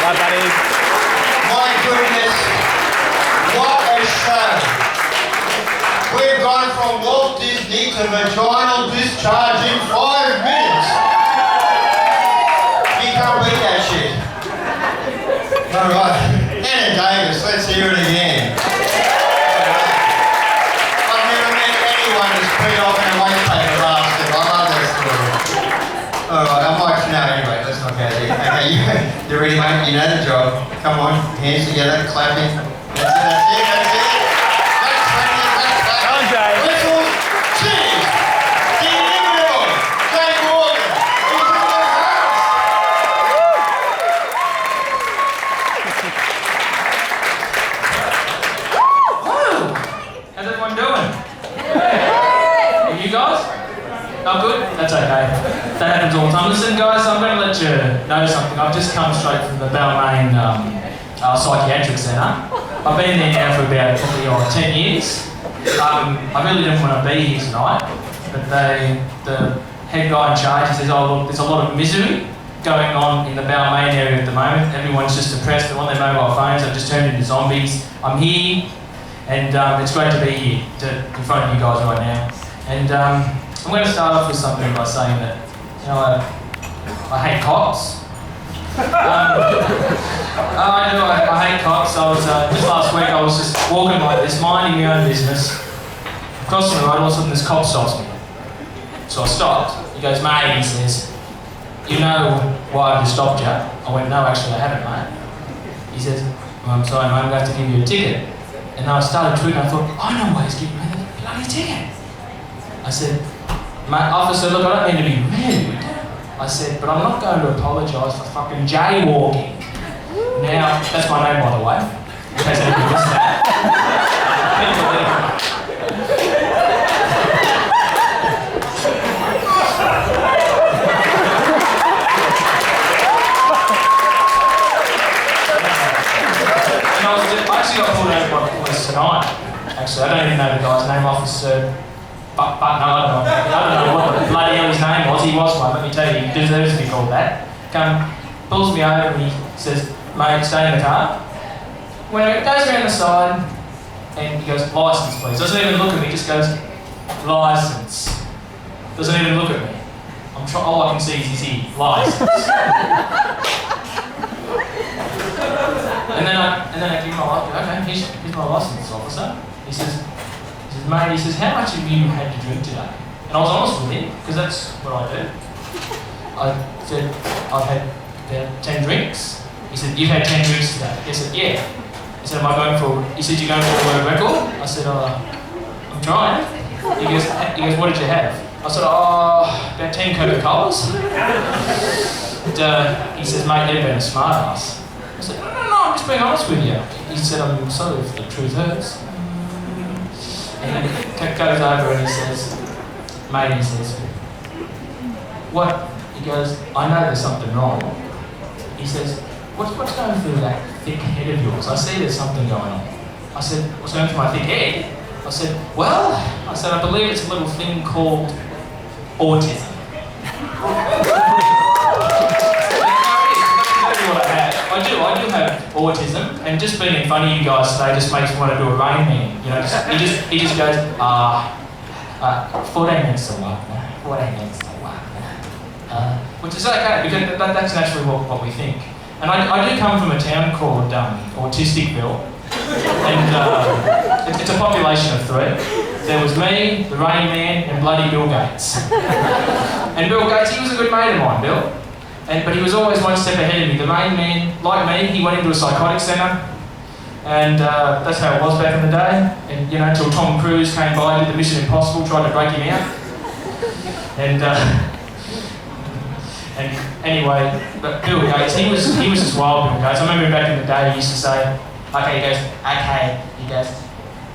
Bye, buddy. My goodness, what a show. We've gone from Walt Disney to vaginal discharge in 5 minutes. You can't beat that shit. All right, Anna Davis, let's hear it again. I've never met anyone who's peed off in a waste paper basket. I love that story. All right, I might know anyway. Let's not go there. Okay, you ready, mate? You know the job. Come on, hands together, clapping. That's it. That's clapping. On, Jay. Whistles, cheers. The inimitable Jay Morgan. He's in the house. Woo! How's everyone doing? You guys? Oh, good? That's okay. That happens all the time. Listen, guys, I'm going to let you know something. I've just come straight from the Balmain Psychiatric Centre. I've been there now for about probably 10 years. I really didn't want to be here tonight, but the head guy in charge says, oh look, there's a lot of misery going on in the Balmain area at the moment. Everyone's just depressed, they're on their mobile phones, they've just turned into zombies. I'm here, and it's great to be here in front of you guys right now. And I'm going to start off with something by saying that, you know, I hate cops. I hate cops. I was just last week. I was just walking like this, minding my own business. Crossing the road, all of a sudden this cop stops me. So I stopped. He goes, mate, he says, you know why I've just stopped you? I went, no, actually I haven't, mate. He says, well, I'm sorry, mate, I'm going to have to give you a ticket. And then I started tweeting. I thought, I know why he's giving me the bloody ticket. I said, mate, officer, look, I don't mean to be rude. I said, but I'm not going to apologise for fucking jaywalking. Now, that's my name, by the way, in case anybody missed that. And I actually got pulled over by the police tonight. Actually, I don't even know the guy's name, Officer. But no, I don't know what the bloody hell his name was. He was one, let me tell you, he deserves to be called that. Pulls me over and he says, mate, stay in the car. When it goes around the side and he goes, licence please. Doesn't even look at me, just goes, licence. Doesn't even look at me. All I can see is his ear, licence. and then I give him my license. Okay, here's my licence, officer. He says, mate, he says, how much have you had to drink today? And I was honest with him, because that's what I do. I said, I've had about 10 drinks. He said, you've had 10 drinks today? He said, yeah. He said, am I going for, he said, you're going for a world record? I said, I'm trying. He goes, what did you have? I said, about 10 Coca-Colas. And he says, mate, you've been a smart ass. I said, no, I'm just being honest with you. He said, I'm sorry if the truth hurts. And he goes over and he says, mate, he says, what? He goes, I know there's something wrong. He says, what's going through that thick head of yours? I see there's something going on. I said, what's going through my thick head? I said, well, I believe it's a little thing called autism. I do have autism, and just being in front of you guys today just makes me want to do a Rain Man. You know, he just goes, 14 minutes to walk now, 14 minutes to walk now. Which is okay, because that's naturally what we think. And I do come from a town called Autisticville, and it's a population of 3. There was me, the Rain Man, and bloody Bill Gates. And Bill Gates, he was a good mate of mine, Bill. But he was always one step ahead of me. The Rain Man, like me, he went into a psychotic centre, and that's how it was back in the day. And you know, until Tom Cruise came by, did the Mission Impossible, tried to break him out. And anyway, but Bill Gates, he was just wild, Bill Gates. I remember back in the day, he used to say, he goes,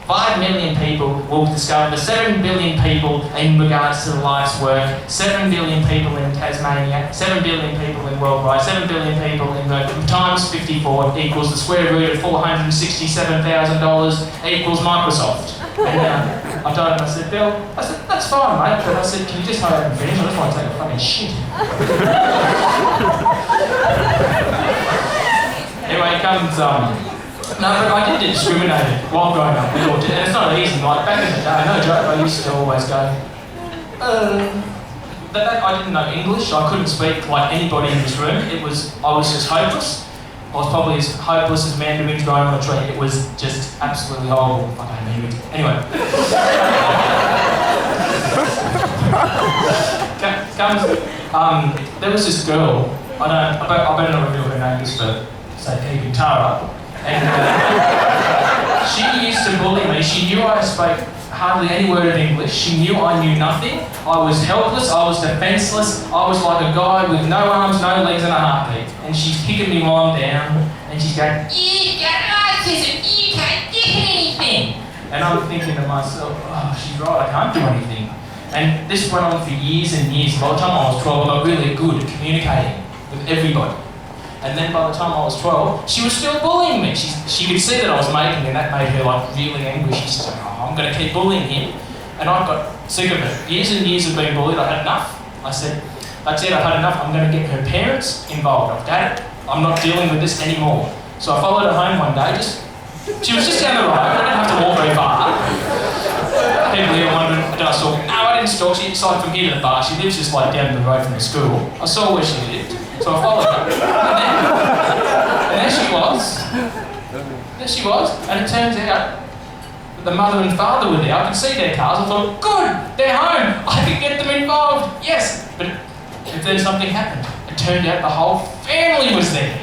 5 million people will discover the 7 billion people in regards to life's work, 7 billion people in Tasmania, 7 billion people in worldwide, 7 billion people in times 54 equals the square root of $467,000 equals Microsoft. And I told him, I said, Bill, that's fine, mate, but I said, can you just hurry up and finish? I just want to take a fucking shit. Anyway, it comes, no, but I did get discriminated while growing up with autism, and it's not easy. Like, back in the day, no joke, I used to always go, I didn't know English, I couldn't speak like anybody in this room. I was just hopeless. I was probably as hopeless as mandarins growing on a tree. It was just absolutely horrible. I hate mandarins. Anyway. There was this girl, I better not reveal her name just for sake of Tara, and she used to bully me. She knew I spoke hardly any word of English. She knew I knew nothing. I was helpless, I was defenceless, I was like a guy with no arms, no legs and a heartbeat. And she's kicking me while I'm down, and she's going, "You got autism, you can't do anything." And I'm thinking to myself, oh, she's right, I can't do anything. And this went on for years and years. By the time I was 12, I got really good at communicating with everybody. And then by the time I was 12, she was still bullying me. She could see that I was making, and that made her like really angry. She said, "Oh, I'm going to keep bullying him." And I got sick of it. Years and years of being bullied, I had enough. I said, "That's it, I've had enough. I'm going to get her parents involved. I've had it. I'm not dealing with this anymore." So I followed her home one day. She was just down the road. I didn't have to walk very far. People here are wondering, did I stalk her? No, I didn't stalk. She decided from here to the bar. She lives just like down the road from the school. I saw where she lived. So I followed her. And there she was. There she was. And it turns out that the mother and father were there. I could see their cars. I thought, good, they're home. I can get them involved. Yes. But then something happened. It turned out the whole family was there.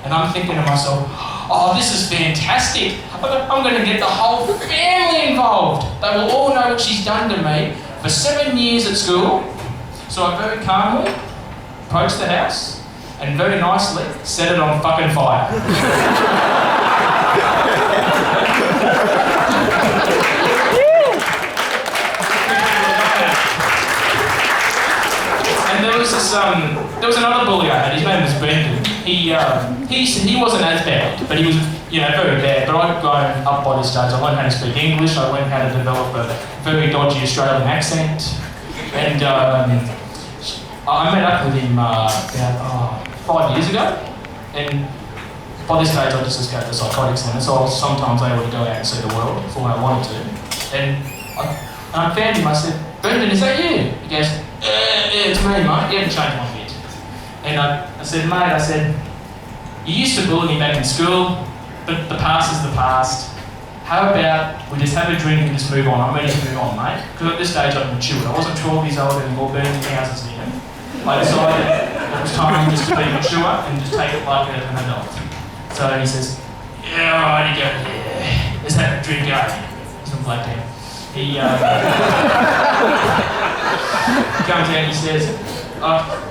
And I'm thinking to myself, oh, this is fantastic. I'm going to get the whole family involved. They will all know what she's done to me for 7 years at school. So I very calmly approached the house and very nicely set it on fucking fire. And there was another bully I had. His name was Brendan. He wasn't as bad, but he was, very bad. But I'd grown up by this stage. I learned how to speak English. I learned how to develop a very dodgy Australian accent. And I met up with him about 5 years ago. And by this stage, I just escaped the psychotic centre, so I was sometimes able to go out and see the world for when I wanted to. And I found him. I said, "Brendan, is that you?" He goes, "Yeah, it's me, mate. You haven't changed one bit." And I said, "Mate, you used to bully me back in school, but the past is the past. How about we just have a drink and just move on? I'm ready to move on, mate." Because at this stage I'd matured. I wasn't 12 years old anymore, burning houses again. I decided it was time just to be mature and just take it like an adult. So he says, "Yeah, alright," he goes, "Yeah, let's have a drink, He's from Blacktown. He comes out and he says,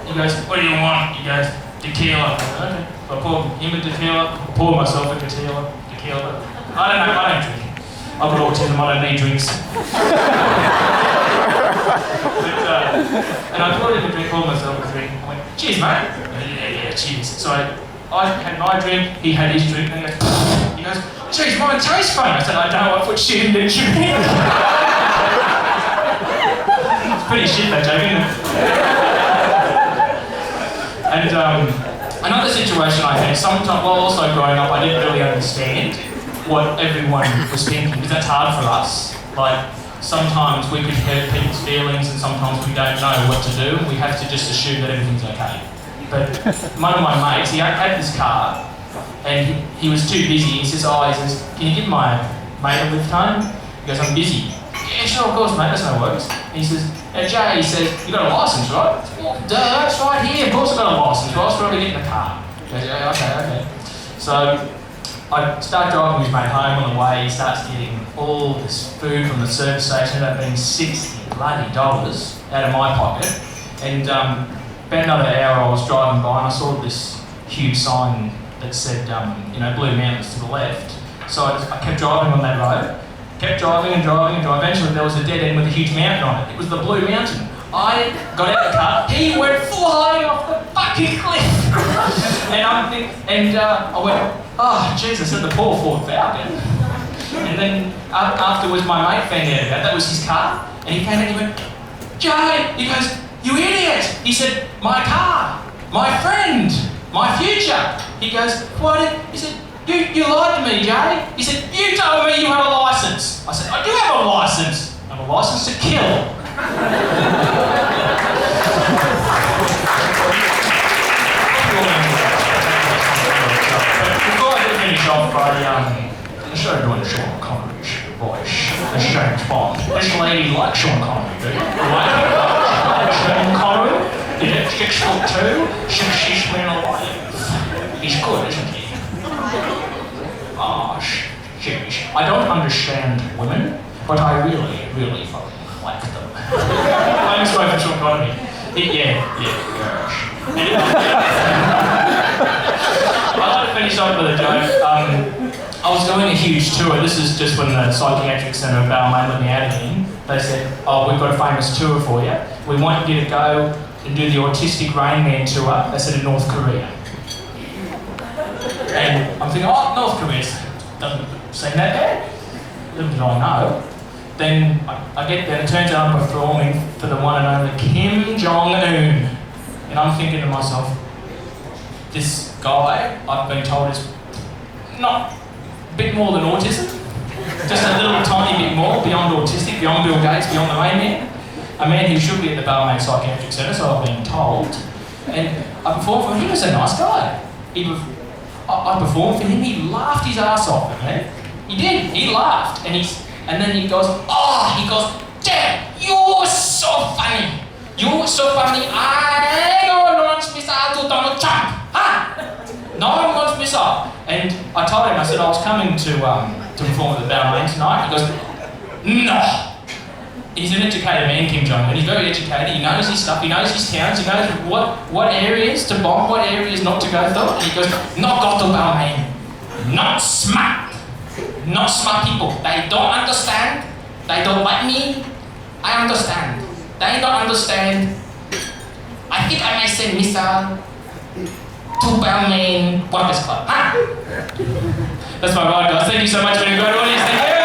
he goes, "What do you want?" He goes, "Tequila." Okay. So I poured him a tequila, poured myself a tequila. I don't know, I don't drink. I've got autism, I don't need drinks. And I poured him a drink, poured myself a drink. I went, "Cheers, mate." Yeah, cheers. So I had my drink, he had his drink, and he goes, "Geez, mine tastes funny." I said, "I know, I put shit in the drink." It's pretty shit, that joke, isn't it? And another situation I had, sometimes while also growing up, I didn't really understand what everyone was thinking, because that's hard for us. Like, sometimes we could hurt people's feelings and sometimes we don't know what to do, and we have to just assume that everything's okay. But one of my mates, he had this car, and he was too busy. He says, "Can you give my mate a lift home?" He goes, "I'm busy." "Yeah, sure, of course, mate, that's no worries." And he says, "Jay," he says, "you got a licence, right?" "Well, duh, that's right here. Of course I've got a licence, right? So to get in the car." He goes, "Yeah, okay. So I start driving with his mate home. On the way, he starts getting all this food from the service station, that being $60 out of my pocket. And about another hour I was driving by and I saw this huge sign that said, Blue Mountains to the left. So I kept driving on that road, kept driving and driving. Eventually there was a dead end with a huge mountain on it. It was the Blue Mountain. I got out the car, he went flying off the fucking cliff. And I went, "Oh, Jesus," I said, "the poor Ford Falcon." And then afterwards my mate found out about that was his car. And he came in and he went, "Jay," he goes, "You idiot." He said, "My car, my friend." My future. He goes, he said, you lied to me, Jay. He said, you told me you had a license. I said, I do have a license. I have a license to kill. Before I finish off, instead of doing Sean Connery's voice, as James Bond, this lady likes Sean Connery, do you? Sean Connery, he's 6'2", 60 men alive. He's good, isn't he? Jeez. I don't understand women, but I really, really fucking like them. I'm sorry for Sean Connery. Yeah. I'd like to finish off with a joke. I was doing a huge tour. This is just when the psychiatric centre of Balmain let me out again. They said, oh, we've got a famous tour for you. We want you to go and do the Autistic Rain Man tour. They said in North Korea. And I'm thinking, oh, North Korea doesn't seem that bad. Little did I know. Then I get there and it turns out I'm performing for the one and only Kim Jong-un. And I'm thinking to myself, this guy, I've been told, is not a bit more than autism. Just a little tiny bit more, beyond autistic, beyond Bill Gates, beyond the Rain Man. A man who should be at the Balmain Psychiatric Centre, so I've been told. And I performed for him. He was a nice guy. I performed for him. He laughed his ass off at me. He did. He laughed. And then he goes, Dad, you're so funny. You're so funny. I don't want to miss out to Donald Trump. Huh? No one wants to miss out. And I told him, I said, I was coming to perform at the Balmain tonight. He goes, no. He's an educated man, Kim Jong-un. He's very educated. He knows his stuff. He knows his towns. He knows what areas to bomb, what areas not to go through. And he goes, not go to Balmain. Not smart. Not smart people. They don't understand. They don't like me. I understand. They don't understand. I think I may send missile to Balmain Workers Club. Huh? That's my ride, guys. Thank you so much for the great audience. Thank you.